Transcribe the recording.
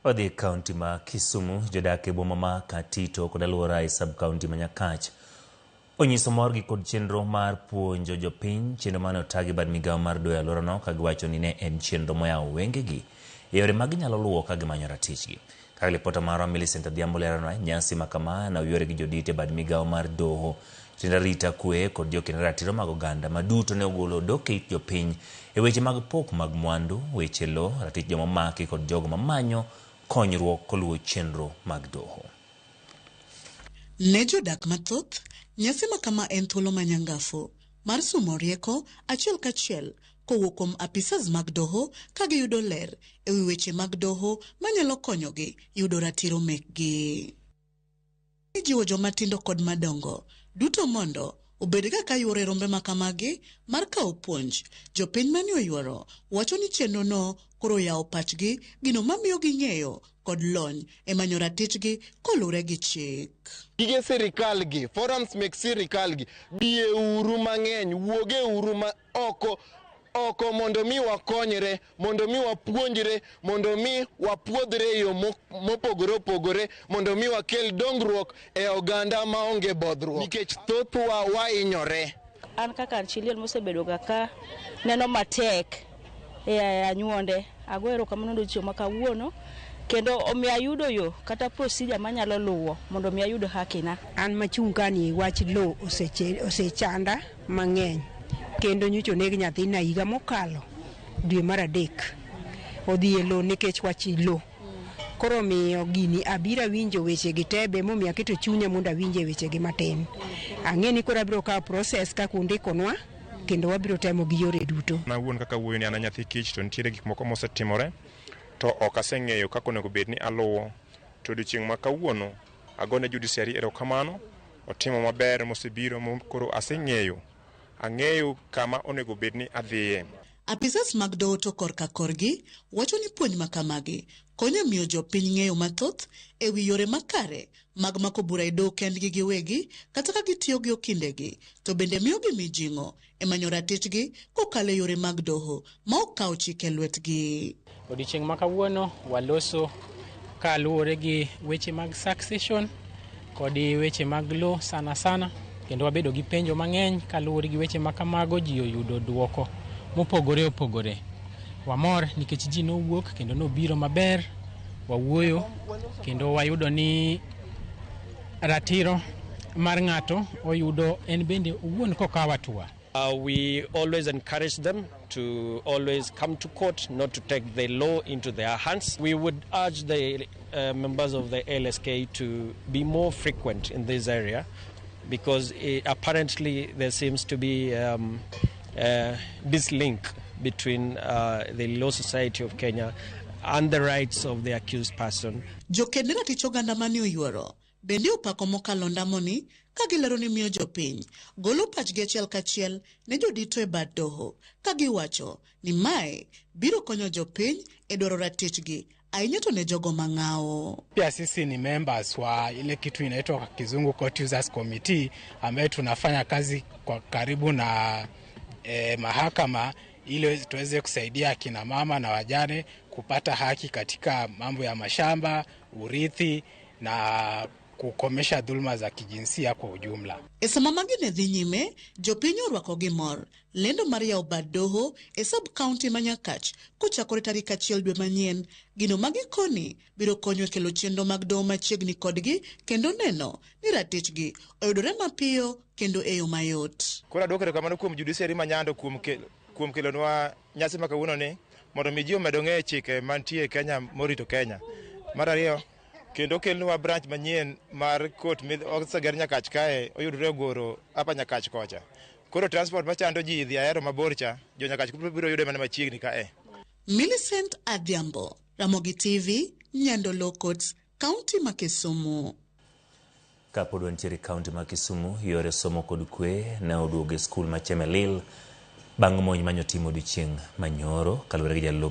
Odhi kaunti ma Kisumu, jodak e boma ma Katito kod aluora e sub-kaunti ma Nyakach onyiso morgi kod chenro mar puonjo jopiny, chenro mane otagi bad migawo mar doyo aluorano ka giwacho ni ne en chenro moyawo wengegi e yore ma ginyalo luwo ka gimanyo ratichgi. Kaka ripota marwa Millicent Adhiambo leronwa, nyasi ma kama na oyuore gi jodite bad migawo mar doho, tend arita kwe kod jokend ratiro mag oganda maduto ne ogolo dok e it jopiny e weche mag pok mag mwandu, weche lo, ratich joma maki kod jogo mamanyo konyruok koluwo chenro mag doho. Ne jodak mathoth, nyasi ma kama en thuolo manyangafu mar somo rieko achiel kachiel kowuok kuom apisas mag doho ka giyudo ler e wi weche mag doho manyalo konyogi yudo ratiro mekgi. Ijiwo joma tindo kod madongo duto mondo obed ga ka yuore rombe makamagi mar kawo puonj. Jopiny mani oyuoro wacho ni chenro no koro yawo pachgi gino mamiyo ging'eyo kod lony e manyo ratichgi kolure gi chik. Gige sirikal gi, forums mek sirikal gi, biye uru mang'eny, wuoge uru ma oko mondo mi wakonyre, mondo mi wapuonjre, mondo mi wapuodhre yo mopogore opogore, mondo mi wakel dongruok e oganda maonge bodhruok. Nikech thothwa wainyore. An kaka Chiliel mosebedo ga ka neno matek e anyuonde, agwero kamano odiochieng' ma kawuono kendo omiyo ayudo yo kata procedure manyalo luwo mondo mi ayud hakina. An machung' kani wach lo osechanda mang'eny kendo nyocho negi nyathina higa mokalo dwe mar adek odhi e lo nikech wach lo. Koro miyo gini abira winjo weche gi tebe momiyo aketo chunya mondo awinje weche gi matin. Ang'e ni koro abiro kawo process ka kundikonwa kendo wabiro temo gi yore duto. Nawuon kaka wuoyo ni an nyathi kich to nitiere gik moko mosetimore to ok aseng'eyo kaka onego bed ni aluwo. To odiochieng' ma kawuono agone judiciary erokamano, otimo maber mosebiro koro ang'eyo kama onego bed ni adhiye. Apisas mag doho to korka korgi wacho ni puonj makamagi konyo miyo jopiny ng'eyo mathoth e wi yore makare mag mako bura e doho kendgi giwegi kata ka gitiyo gi okindegi, to bende miyo gi mijing'o e manyo ratichgi kokalo e yore mag doho ma ok kawo chik e lwetgi. Odiochieng' ma kawuono waloso kaluwore gi weche mag succession kod weche mag lo sana kendo wabedo gi penjo mang'eny kaluwore gi weche makamago. Ji oyudo duoko mopogore opogore. Wamor nikech ji nowuok kendo nobiro maber, wawuoyo kendo wayudo ni ratiro mar ng'ato oyudo en bende owuon kokawa tua. We always encourage them to always come to court, not to take the law into their hands. We would urge the members of the LSK to be more frequent in this area because apparently there seems to be this link between the Law Society of Kenya and the rights of the accused person. Jokend ratich oganda mani oyuoro bende opako mokalo ndamoni ka gilero ni miyo jopiny golo pachgi achiel kachiel ne jodito e bad doho ka giwacho ni mae biro konyo jopiny e dwaro ratichgi ahinya to ne jogo mang'ao. Pia sisi ni members wa ile kitu inaitwa kwa kizungu Court Users Committee ambayo tunafanya kazi kwa karibu na mahakama ili tuweze kusaidia akina mama na wajane kupata haki katika mambo ya mashamba, urithi na kukomesha dhuluma za kijinsia kwa ujumla. E sama magine dhi nyime, jopiny orwako gi mor lendo mar yawo bad doho e sub-kaunti ma Nyakach kochakore tarik 1 dwe manyien. Gino magikoni biro konyo e kelo chenro mag doho machiegni kodgi kendo neno ni ratichgi oyudore mapiyo kendo e yo mayot. Koro adwoko erokamano kuom judiciary ma Nyando kuom kelonwa nyasi ma kawuono ni mondo mi ji omedo ng'eyo chike mantie Kenya morito Kenya. Mar ariyo kendo kelnwa branch manyien mar court oseger Nyakach kae oyudore Goro hapa Nyakach kocha. Koro transport machando ji dhi Ahero mabor cha jo Nyakach biro yude mana machiegni kae. Millicent Adhiambo, Ramogi TV, Nyando Lokots, Kaunti ma Kisumu. Kapod wantiere kaunti ma Kisumu, yore somo kod kwe na oduoge skul ma Chemelil bang' monj manyo timo odiochieng' manyoro kaluwore gi jalop